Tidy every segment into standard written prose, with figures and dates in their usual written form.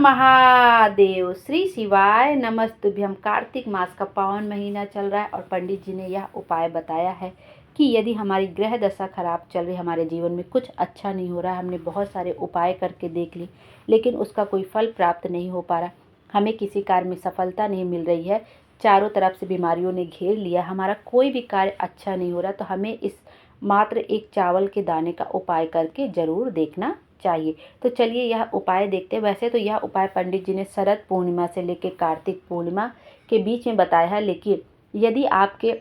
महादेव। श्री शिवाय नमस्तुभ्यम। कार्तिक मास का पावन महीना चल रहा है और पंडित जी ने यह उपाय बताया है कि यदि हमारी ग्रह दशा खराब चल रही, हमारे जीवन में कुछ अच्छा नहीं हो रहा है, हमने बहुत सारे उपाय करके देख ली लेकिन उसका कोई फल प्राप्त नहीं हो पा रहा, हमें किसी कार्य में सफलता नहीं मिल रही है, चारों तरफ से बीमारियों ने घेर लिया, हमारा कोई भी कार्य अच्छा नहीं हो रहा, तो हमें इस मात्र एक चावल के दाने का उपाय करके ज़रूर देखना चाहिए। तो चलिए यह उपाय देखते हैं। वैसे तो यह उपाय पंडित जी ने शरद पूर्णिमा से लेकर कार्तिक पूर्णिमा के बीच में बताया है, लेकिन यदि आपके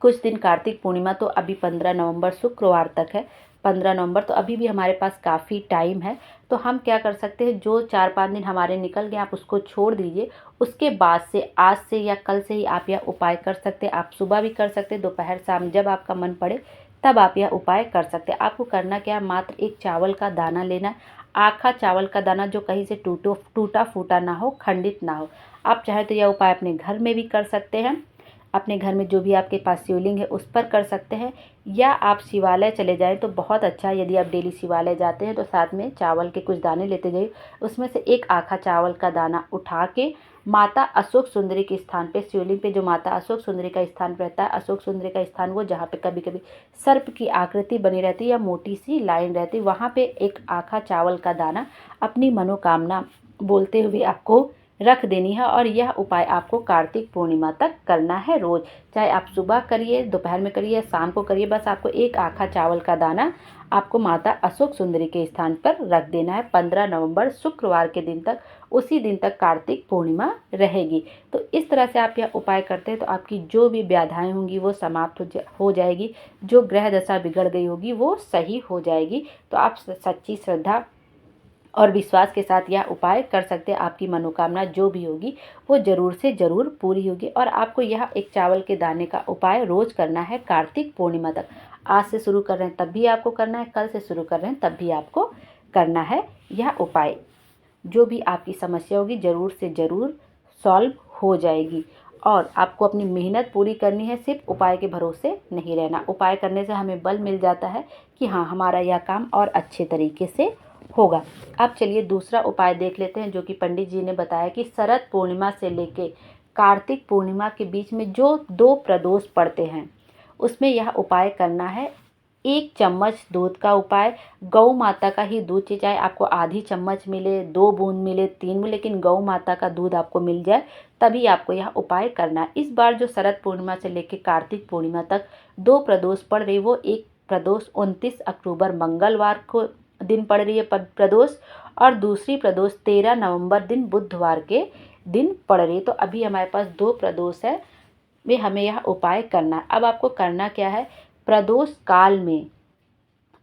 कुछ दिन कार्तिक पूर्णिमा तो अभी 15 नवंबर शुक्रवार तक है, 15 नवंबर तो अभी भी हमारे पास काफ़ी टाइम है। तो हम क्या कर सकते हैं, जो 4-5 दिन हमारे निकल गए आप उसको छोड़ दीजिए। उसके बाद से आज से या कल से ही आप यह उपाय कर सकते हैं। आप सुबह भी कर सकते हैं, दोपहर शाम जब आपका मन पड़े तब आप यह उपाय कर सकते हैं। आपको करना क्या है, मात्र एक चावल का दाना लेना है, आखा चावल का दाना जो कहीं से टूटा फूटा ना हो, खंडित ना हो। आप चाहे तो यह उपाय अपने घर में भी कर सकते हैं, अपने घर में जो भी आपके पास शिवलिंग है उस पर कर सकते हैं, या आप शिवालय चले जाएं तो बहुत अच्छा है। यदि आप डेली शिवालय जाते हैं तो साथ में चावल के कुछ दाने लेते जाइए, उसमें से एक आखा चावल का दाना उठा के माता अशोक सुंदरी के स्थान पे, शिवलिंग पे जो माता अशोक सुंदरी का स्थान रहता है, अशोक सुंदरी का स्थान वो जहाँ पे कभी कभी सर्प की आकृति बनी रहती है या मोटी सी लाइन रहती है, वहाँ पे एक आखा चावल का दाना अपनी मनोकामना बोलते हुए आपको रख देनी है। और यह उपाय आपको कार्तिक पूर्णिमा तक करना है रोज़, चाहे आप सुबह करिए, दोपहर में करिए, शाम को करिए। बस आपको एक आखा चावल का दाना आपको माता अशोक सुंदरी के स्थान पर रख देना है 15 नवंबर शुक्रवार के दिन तक। उसी दिन तक कार्तिक पूर्णिमा रहेगी। तो इस तरह से आप यह उपाय करते हैं तो आपकी जो भी व्याधाएं होंगी वो समाप्त हो जाएगी, जो ग्रह दशा बिगड़ गई होगी वो सही हो जाएगी। तो आप सच्ची श्रद्धा और विश्वास के साथ यह उपाय कर सकते हैं। आपकी मनोकामना जो भी होगी वो ज़रूर से ज़रूर पूरी होगी। और आपको यह एक चावल के दाने का उपाय रोज़ करना है कार्तिक पूर्णिमा तक। आज से शुरू कर रहे हैं तब भी आपको करना है, कल से शुरू कर रहे हैं तब भी आपको करना है। यह उपाय जो भी आपकी समस्या होगी ज़रूर से ज़रूर सॉल्व हो जाएगी। और आपको अपनी मेहनत पूरी करनी है, सिर्फ उपाय के भरोसे नहीं रहना। उपाय करने से हमें बल मिल जाता है कि हाँ, हमारा यह काम और अच्छे तरीके से होगा। अब चलिए दूसरा उपाय देख लेते हैं, जो कि पंडित जी ने बताया कि शरद पूर्णिमा से लेके कार्तिक पूर्णिमा के बीच में जो 2 प्रदोष पड़ते हैं उसमें यह उपाय करना है। 1 चम्मच दूध का उपाय, गौ माता का ही दूध चाहिए, चाहे आपको आधी चम्मच मिले, 2 बूंद मिले, 3 मिले, लेकिन गौ माता का दूध आपको मिल जाए तभी आपको यह उपाय करना है। इस बार जो शरद पूर्णिमा से लेकर कार्तिक पूर्णिमा तक 2 प्रदोष पड़ रही, वो एक प्रदोष 29 अक्टूबर मंगलवार को दिन पड़ रही है प्रदोष, और दूसरी प्रदोष 13 नवंबर दिन बुधवार के दिन पड़ रही है। तो अभी हमारे पास 2 प्रदोष है, वे हमें यह उपाय करना है। अब आपको करना क्या है, प्रदोष काल में,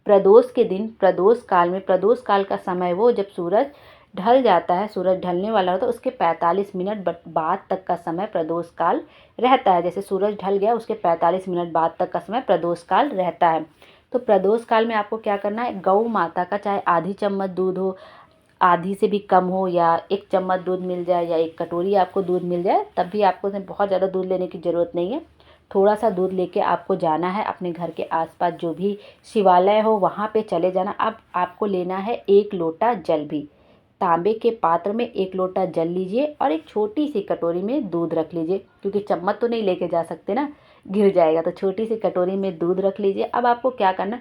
प्रदोष के दिन, प्रदोष काल में, प्रदोष काल का समय वो जब सूरज ढल जाता है, सूरज ढलने वाला होता है, उसके 45 मिनट बाद तक का समय प्रदोष काल रहता है। जैसे सूरज ढल गया उसके 45 मिनट बाद तक का समय प्रदोष काल रहता है। तो प्रदोष काल में आपको क्या करना है, गौ माता का चाहे आधी चम्मच दूध हो, आधी से भी कम हो, या 1 चम्मच दूध मिल जाए, या 1 कटोरी आपको दूध मिल जाए, तब भी आपको उसमें बहुत ज़्यादा दूध लेने की ज़रूरत नहीं है। थोड़ा सा दूध लेके आपको जाना है अपने घर के आसपास जो भी शिवालय हो वहाँ पे चले जाना। अब आपको लेना है 1 लोटा जल भी, तांबे के पात्र में 1 लोटा जल लीजिए और एक छोटी सी कटोरी में दूध रख लीजिए, क्योंकि चम्मच तो नहीं लेके जा सकते ना, गिर जाएगा, तो छोटी सी कटोरी में दूध रख लीजिए। अब आपको क्या करना,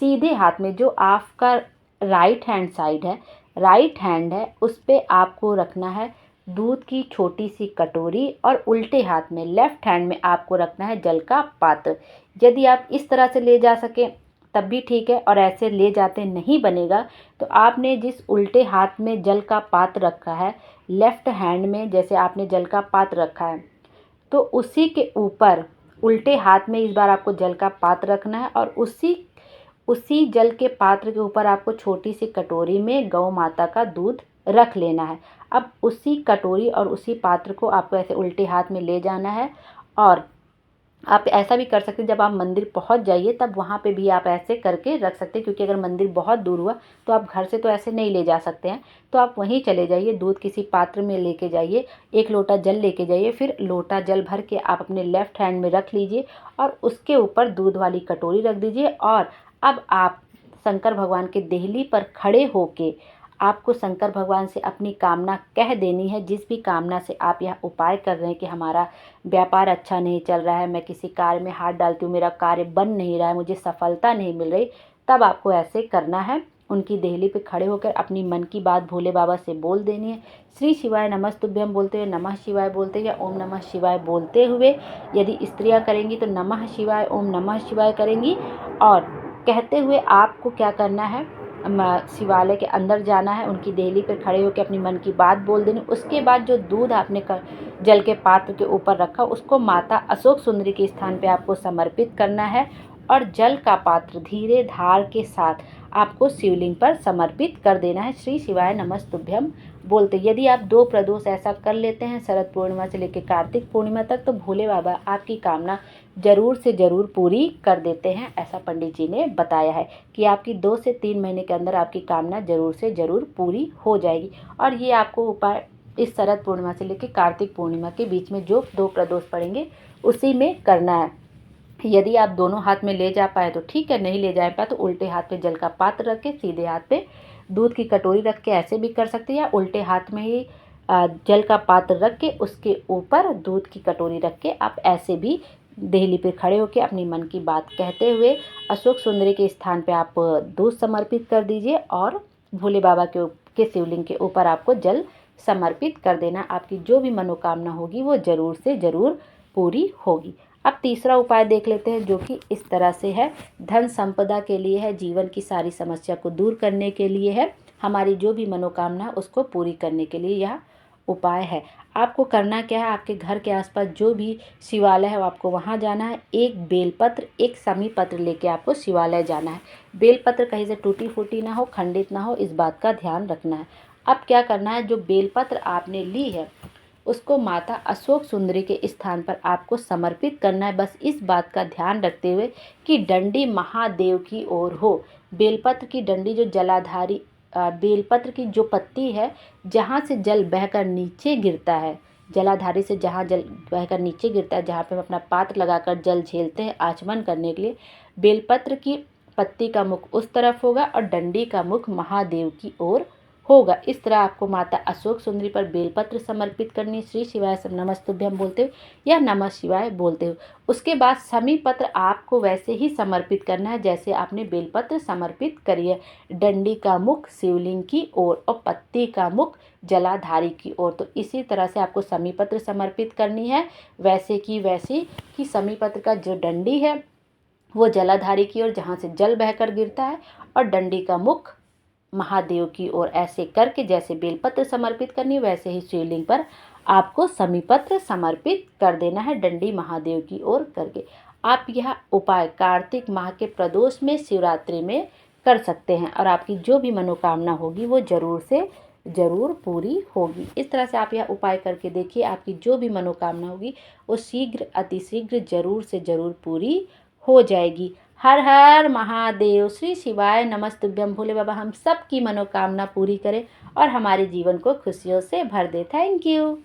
सीधे हाथ में जो आपका राइट हैंड साइड है, राइट हैंड है, उस पर आपको रखना है दूध की छोटी सी कटोरी, और उल्टे हाथ में लेफ्ट हैंड में आपको रखना है जल का पात्र। यदि आप इस तरह से ले जा सकें तब भी ठीक है, और ऐसे ले जाते नहीं बनेगा तो आपने जिस उल्टे हाथ में जल का पात्र रखा है, लेफ्ट हैंड में जैसे आपने जल का पात्र रखा है, तो उसी के ऊपर उल्टे हाथ में इस बार आपको जल का पात्र रखना है, और उसी जल के पात्र के ऊपर आपको छोटी सी कटोरी में गौ माता का दूध रख लेना है। अब उसी कटोरी और उसी पात्र को आपको ऐसे उल्टे हाथ में ले जाना है। और आप ऐसा भी कर सकते हैं, जब आप मंदिर पहुंच जाइए तब वहां पे भी आप ऐसे करके रख सकते हैं, क्योंकि अगर मंदिर बहुत दूर हुआ तो आप घर से तो ऐसे नहीं ले जा सकते हैं, तो आप वहीं चले जाइए, दूध किसी पात्र में लेके जाइए, 1 लोटा जल लेके जाइए, फिर लोटा जल भर के आप अपने लेफ्ट हैंड में रख लीजिए और उसके ऊपर दूध वाली कटोरी रख दीजिए। और अब आप शंकर भगवान के देहली पर खड़े होके आपको शंकर भगवान से अपनी कामना कह देनी है। जिस भी कामना से आप यह उपाय कर रहे हैं कि हमारा व्यापार अच्छा नहीं चल रहा है, मैं किसी कार्य में हाथ डालती हूँ, मेरा कार्य बन नहीं रहा है, मुझे सफलता नहीं मिल रही, तब आपको ऐसे करना है। उनकी देहली पे खड़े होकर अपनी मन की बात भोले बाबा से बोल देनी है। श्री शिवाय नमस्तुभ्यम बोलते हुए, नमः शिवाय बोलते हुए या ओम नमः शिवाय बोलते हुए, यदि स्त्रियां करेंगी तो नमः शिवाय ओम नमः शिवाय करेंगी। और कहते हुए आपको क्या करना है, शिवालय के अंदर जाना है, उनकी देहली पर खड़े होकर अपनी मन की बात बोल देनी। उसके बाद जो दूध आपने जल के पात्र के ऊपर रखा, उसको माता अशोक सुंदरी के स्थान पे आपको समर्पित करना है और जल का पात्र धीरे धार के साथ आपको शिवलिंग पर समर्पित कर देना है। श्री शिवाय नमस्तुभ्यम बोलते। यदि आप 2 प्रदोष ऐसा कर लेते हैं शरद पूर्णिमा से लेकर कार्तिक पूर्णिमा तक, तो भोले बाबा आपकी कामना जरूर से ज़रूर पूरी कर देते हैं। ऐसा पंडित जी ने बताया है कि आपकी 2 से 3 महीने के अंदर आपकी कामना ज़रूर से ज़रूर पूरी हो जाएगी। और ये आपको उपाय इस शरद पूर्णिमा से लेकर कार्तिक पूर्णिमा के बीच में जो 2 प्रदोष पड़ेंगे उसी में करना है। यदि आप दोनों हाथ में ले जा पाए तो ठीक है, नहीं ले जा पाए तो उल्टे हाथ पे जल का पात्र रख के सीधे हाथ पे दूध की कटोरी रख के ऐसे भी कर सकते हैं, या उल्टे हाथ में ही जल का पात्र रख के उसके ऊपर दूध की कटोरी रख के आप ऐसे भी देहली पे खड़े होकर अपनी मन की बात कहते हुए अशोक सुंदरी के स्थान पे आप दूध समर्पित कर दीजिए और भोले बाबा के शिवलिंग के ऊपर आपको जल समर्पित कर देना। आपकी जो भी मनोकामना होगी वो ज़रूर से ज़रूर पूरी होगी। अब तीसरा उपाय देख लेते हैं, जो कि इस तरह से है। धन संपदा के लिए है, जीवन की सारी समस्या को दूर करने के लिए है, हमारी जो भी मनोकामना है उसको पूरी करने के लिए यह उपाय है। आपको करना क्या है, आपके घर के आसपास जो भी शिवालय है आपको वहाँ जाना है। एक बेलपत्र, एक समी पत्र लेके आपको शिवालय जाना है। बेलपत्र कहीं से टूटी फूटी ना हो, खंडित ना हो, इस बात का ध्यान रखना है। अब क्या करना है, जो बेलपत्र आपने ली है उसको माता अशोक सुंदरी के स्थान पर आपको समर्पित करना है। बस इस बात का ध्यान रखते हुए कि डंडी महादेव की ओर हो। बेलपत्र की डंडी जो जलाधारी बेलपत्र की जो पत्ती है, जहाँ से जल बहकर नीचे गिरता है, जलाधारी से जहाँ जल बहकर नीचे गिरता है, जहाँ पे हम अपना पात्र लगाकर जल झेलते हैं आचमन करने के लिए, बेलपत्र की पत्ती का मुख उस तरफ होगा और डंडी का मुख महादेव की ओर होगा। इस तरह आपको माता अशोक सुंदरी पर बेलपत्र समर्पित करनी, श्री शिवाय नमस्तुभ्यम बोलते हुए या नमः शिवाय बोलते हुए। उसके बाद समी पत्र आपको वैसे ही समर्पित करना है जैसे आपने बेलपत्र समर्पित करी है। डंडी का मुख शिवलिंग की ओर और पत्ती का मुख जलाधारी की ओर। तो इसी तरह से आपको समी पत्र समर्पित करनी है, वैसे कि समी पत्र का जो डंडी है वो जलाधारी की ओर जहाँ से जल बहकर गिरता है, और डंडी का मुख महादेव की ओर। ऐसे करके जैसे बेलपत्र समर्पित करनी वैसे ही शिवलिंग पर आपको समीपत्र समर्पित कर देना है, डंडी महादेव की ओर करके। आप यह उपाय कार्तिक माह के प्रदोष में शिवरात्रि में कर सकते हैं और आपकी जो भी मनोकामना होगी वो ज़रूर से ज़रूर पूरी होगी। इस तरह से आप यह उपाय करके देखिए, आपकी जो भी मनोकामना होगी वो शीघ्र अतिशीघ्र ज़रूर से ज़रूर पूरी हो जाएगी। हर हर महादेव, श्री शिवाय नमस्तुभ्यम। भोले बाबा हम सब की मनोकामना पूरी करें और हमारे जीवन को खुशियों से भर दे। Thank you.